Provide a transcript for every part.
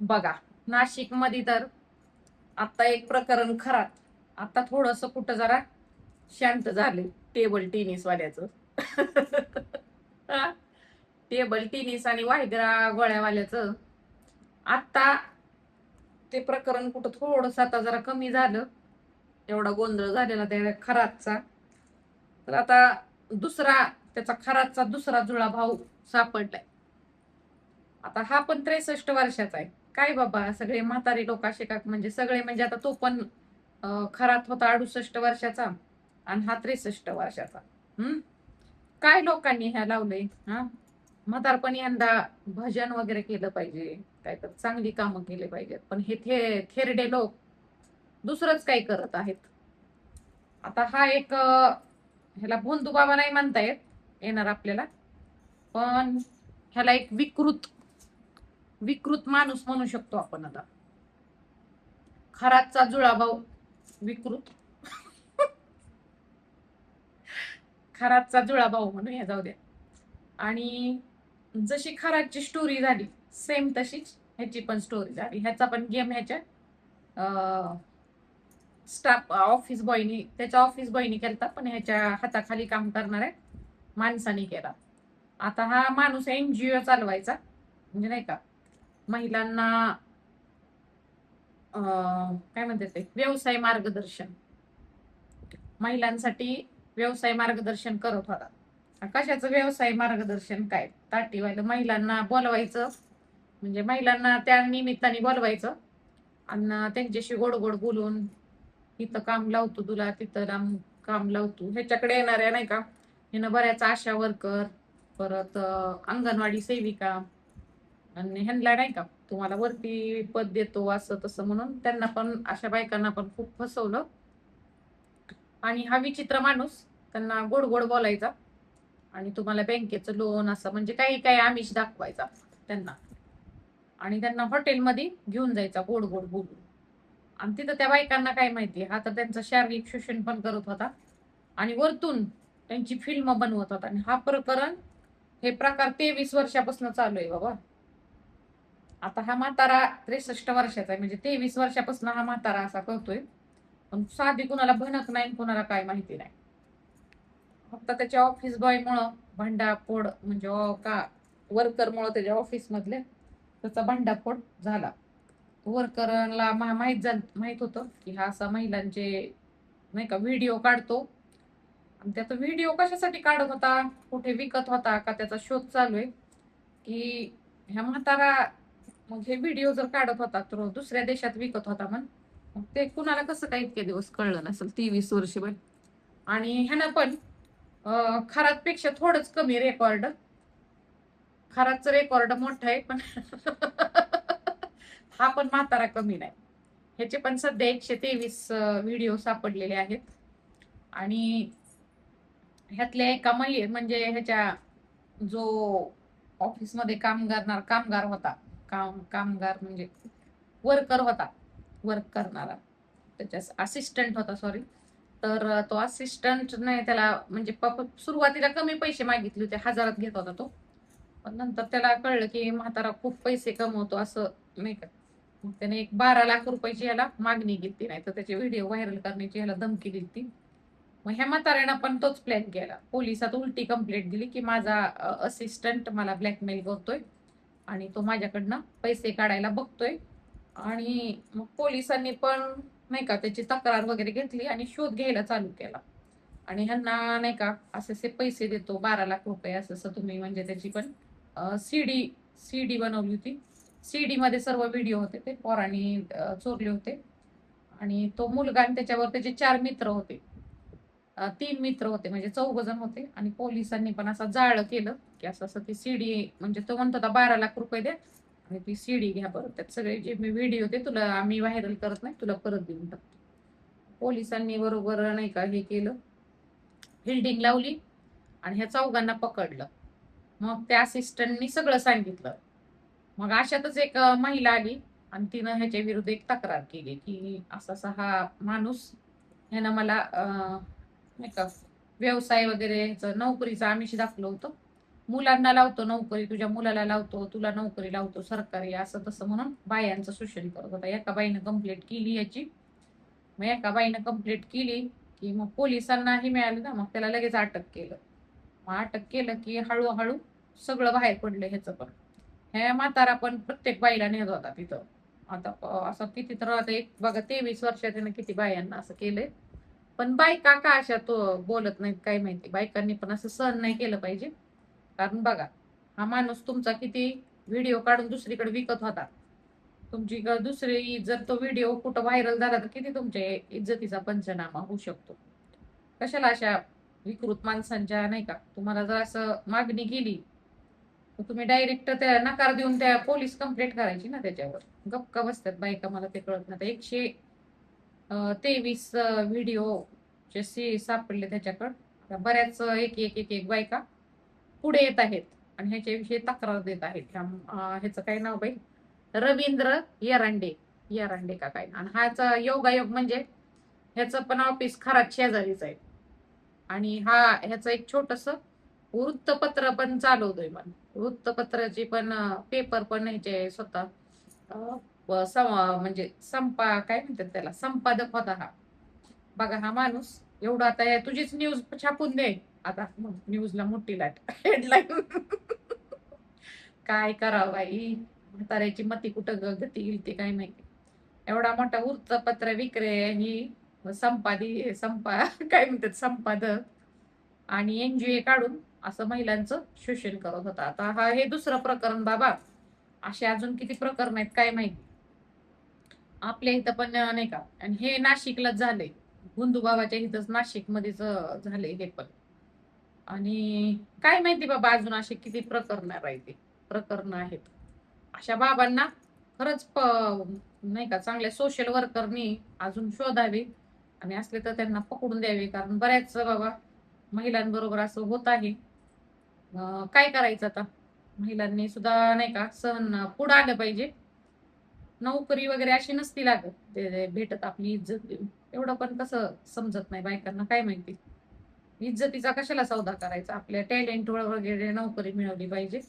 बघा, नाशिक मध्ये तर आता एक प्रकरण खरात. आता थोडस कुठं जरा शांत झाले टेबल टेनिस वाल्याचं. टेबल टेनिस आणि वायद्रा गोळ्यावाल्याचं आता ते प्रकरण कुठं थोडस आता जरा कमी झालं. एवढा गोंधळ झालेला त्या खरातचा. तर आता दुसरा त्याचा खरातचा दुसरा जुळा भाऊ सापडलाय. आता हा पण 63 वर्षाचा आहे. काय बाबा, सगळे म्हातारे लोक असे का, म्हणजे सगळे, म्हणजे आता तो पण खरात होता 68 वर्षाचा आणि हा 63 वर्षाचा. हम्म काय लोकांनी ह्या लावलंय हा. म्हातारपणी यंदा भजन वगैरे केलं पाहिजे, काय तर चांगली कामं केली पाहिजेत, पण हे थेरडे लोक दुसरंच काही करत आहेत. आता हा एक ह्याला भोंदू बाबा नाही म्हणता येणार आपल्याला, पण ह्याला एक विकृत विकृत माणूस म्हणू शकतो आपण. आता खरातचा जुळाभाऊ विकृत, खरातचा जुळाभाऊ म्हणूया, जाऊ द्या. आणि जशी खरातची स्टोरी झाली सेम तशीच ह्याची पण स्टोरी झाली. ह्याचा पण गेम ह्याच्या स्टाफ ऑफिस बॉयनी, त्याच्या ऑफिस बॉयनी केलता, पण ह्याच्या हाताखाली काम करणाऱ्या माणसाने केला. आता हा माणूस एनजीओ चालवायचा, म्हणजे नाही का, महिलांना काय म्हणते ते, व्यवसाय मार्गदर्शन, महिलांसाठी व्यवसाय मार्गदर्शन करत होता. कशाचं व्यवसाय मार्गदर्शन, काय ताटीवालं महिलांना बोलवायचं, म्हणजे महिलांना त्या निमित्ताने बोलवायचं आणि त्यांच्याशी गोड गोड बोलून इथं काम लावतो तुला, तिथं काम लावतो, ह्याच्याकडे येणाऱ्या नाही का, हिनं बऱ्याच आशा वर्कर, परत अंगणवाडी सेविका, आणि ह्यांना नाही का तुम्हाला वरती पद देतो असं तसं म्हणून त्यांना पण, अशा बायकांना पण खूप फसवलं. आणि हा विचित्र माणूस त्यांना गोड गोड बोलायचा आणि तुम्हाला बँकेचं लोन असं, म्हणजे काही काही आमिष दाखवायचा त्यांना, आणि त्यांना हॉटेलमध्ये घेऊन जायचा गोड गोड बोलून. आणि तिथं त्या बायकांना काय माहिती, हा तर त्यांचं शारीरिक शोषण पण करत होता आणि वरतून त्यांची फिल्म बनवत होता. आणि हा प्रकरण, हे प्रकार 23 वर्षापासून चालू आहे बाबा. आता हा म्हातारा 63 वर्षाचा आहे, म्हणजे 23 वर्षापासून हा म्हातारा असा करतोय, पण साधी कुणाला भनक नाही, कुणाला काय माहिती नाही. फक्त त्याच्या ऑफिस बॉय मुळे भांडाफोड, म्हणजे का वर्कर मुळे, त्याच्या ऑफिस मधले त्याचा भांडाफोड झाला. वर्करला माहित होतं की हा असा महिलांचे नाही का व्हिडिओ काढतो. आणि त्याचा व्हिडिओ कशासाठी काढत होता, कुठे विकत होता का, त्याचा शोध चालू आहे की ह्या म्हातारा, मग हे व्हिडिओ जर काढत होता तर दुसऱ्या देशात विकत होता मग ते कुणाला कसं काय इतके दिवस कळलं नसेल, 23 वर्ष बाय. आणि ह्यानं पण खरातपेक्षा थोडंच कमी रेकॉर्ड, खराचं रेकॉर्ड मोठं आहे पण हा पण म्हातारा कमी नाही. ह्याचे पण सध्या 123 व्हिडिओ सापडलेले आहेत. आणि ह्यातल्या एका म्हणजे ह्याच्या जो ऑफिसमध्ये काम करणार कामगार होता, कामगार म्हणजे वर्कर होता, वर्क करणारा, त्याच्या असिस्टंट होता, सॉरी. तर तो असिस्टंट नाही त्याला, म्हणजे सुरुवातीला कमी पैसे मागितले होते, 1000 घेत होता तो. पण नंतर त्याला कळलं की म्हातारा खूप पैसे कमवतो असं, नाही का. मग त्याने एक 12 लाख रुपयाची याला मागणी केली, नाही तर त्याचे व्हिडिओ व्हायरल करण्याची याला धमकी दिली. मग ह्या म्हाताऱ्यानं पण तोच प्लॅन केला. पोलिसात उलटी कंप्लेंट दिली की माझा असिस्टंट मला ब्लॅकमेल करतोय आणि तो माझ्याकडनं पैसे काढायला बघतोय. आणि मग पोलिसांनी पण नाही का त्याची तक्रार वगैरे घेतली आणि शोध घ्यायला चालू केला. आणि ह्यांना नाही का असे पैसे देतो 12 लाख रुपये असं तुम्ही, म्हणजे त्याची पण सीडी सीडी बनवली होती. सीडी मध्ये सर्व व्हिडिओ होते, ते पोरांनी चोरले होते. आणि तो मुलगा आणि त्याच्यावर त्याचे 4 मित्र होते, 3 मित्र होते, म्हणजे 4 जण होते. आणि पोलिसांनी पण असं जाळ केलं की असं असं ती सीडी, म्हणजे तो म्हणत होता 12 लाख रुपये द्या आणि ती सीडी घ्या, बरं त्यात सगळे जे मी व्हिडिओ होते तुला आम्ही व्हायरल करत नाही, तुला परत देऊन टाकतो. पोलिसांनी बरोबर नाही का हे केलं, फिल्डिंग लावली आणि ह्या 4घांना पकडलं. मग त्या असिस्टंटनी सगळं सांगितलं. मग अशातच एक महिला आली आणि तिनं ह्याच्या विरुद्ध एक तक्रार केली की असा असा हा माणूस, ह्यानं मला नाही का व्यवसाय वगैरे ह्याचं नोकरीचं आमिष दाखवलं होतं मुलांना लावतो नोकरी, तुझ्या मुलाला लावतो, तुला नोकरी लावतो सरकारी, असं तसं म्हणून बायांचं शोषण करत होता. एका बाईनं कंप्लेंट केली याची. मग एका बाईनं कंप्लेंट केली की मग पोलिसांनाही मिळालं ना, मग त्याला लगेच अटक केलं. मग अटक केलं की हळूहळू सगळं बाहेर पडलं ह्याचं पण. ह्या म्हातारा पण प्रत्येक बाईला नेत होता तिथं. आता असं किती तर आता एक बघा 23 वर्षात किती बायांना असं केलंय. पण बायका का अशा तो बोलत नाहीत काय माहिती. बायकांनी पण असं सहन नाही केलं पाहिजे. कारण बघा, हा माणूस तुमचा किती व्हिडिओ काढून दुसरीकडे विकत होता. तुमची दुसरी जर तो व्हिडिओ कुठं व्हायरल झाला तर किती तुमच्या इज्जतीचा पंचनामा होऊ शकतो. कशाला अशा विकृत माणसांच्या नाही का, तुम्हाला जर असं मागणी केली तर तुम्ही डायरेक्ट त्या नकार देऊन त्या पोलीस कंप्लेंट करायची ना त्याच्यावर. गप्पा बसतात बायका, मला ते कळत नाही. 123 व्हिडिओ जे सापडले त्याच्याकडे. बऱ्याच एक बायका पुढे येत आहेत आणि ह्याच्याविषयी तक्रार देत आहेत. ह्याचं काय नाव बाई, रवींद्र येरांडे. येरांडे का काय. आणि ह्याचा योगायोग म्हणजे ह्याचं पण ऑफिस खराच शेजारीच आहे. आणि ह्याचं एक छोटस वृत्तपत्र पण चालवतोय. मन वृत्तपत्राची पण पेपर पण ह्याचे स्वतः म्हणजे काय म्हणतात त्याला, संपादक होता हा. बघा हा माणूस एवढा, आता तुझीच न्यूज छापून दे आता, न्यूजला मोठी लाट हेडलाईन. काय करावं बाई, म्हाताऱ्याची मती कुठं गती येईल ते काय माहिती. एवढा मोठा वृत्तपत्र विक्रे ही काय म्हणतात संपादक आणि एनजीओ काढून असं महिलांचं शोषण करत होता. आता हे दुसरं प्रकरण बाबा. असे अजून किती प्रकरण आहेत काय माहिती आपल्या इथं पण नाही का. आणि हे नाशिकलाच झालंय, गुंदूबाबाच्या इथंच नाशिक मध्येच झालंय हे पण. आणि काय माहिती बाबा अजून असे किती प्रकरण आहेत. अशा बाबांना खरंच नाही का चांगल्या सोशल वर्करनी अजून शोधावे आणि असले तर त्यांना पकडून द्यावे. कारण बऱ्याच बाबा महिलांबरोबर असं होत आहे. काय करायचं आता, महिलांनी सुद्धा नाही का सहन पुढे आलं पाहिजे. नोकरी वगैरे अशी नसती लागत ते भेटत आपली इज्जत देऊन. एवढं पण कसं समजत नाही बायकांना काय माहिती. इज्जतीचा कशाला सौदा करायचा, आपल्या टॅलेंट वगैरे नोकरी मिळवली पाहिजे.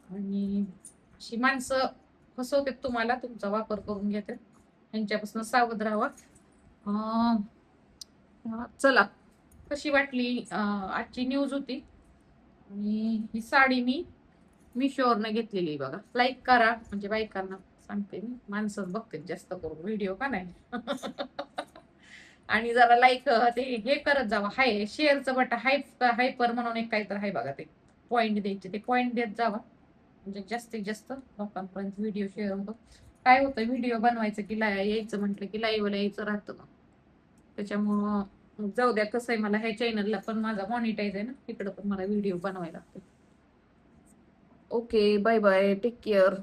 आणि अशी माणसं फसवतात तुम्हाला, तुमचा वापर करून घेतात. यांच्यापासून सावध राहावा. चला, कशी वाटली आजची न्यूज होती. आणि ही साडी मी मिशोवरनं घेतलेली बघा. लाईक करा, म्हणजे बायकांना सांगते मी, माणसंच बघते जास्त करून व्हिडिओ का नाही. आणि जरा लाईक ते हे करत जावा, शेअरचं बटन हायपर म्हणून एक काहीतरी आहे बघा, ते पॉइंट द्यायचे, ते पॉइंट देत जावा. म्हणजे जास्तीत जास्त लोकांपर्यंत व्हिडिओ शेअर होतो. काय होतं, व्हिडिओ बनवायचं की यायचं म्हटलं की लाईव्हला यायचं राहतं ना. त्याच्यामुळं जाऊ द्या. कसं आहे, मला ह्या चॅनलला पण माझा मॉनिटाईज आहे ना, तिकडं पण मला व्हिडिओ बनवायला लागतो. Okay, bye bye, take care.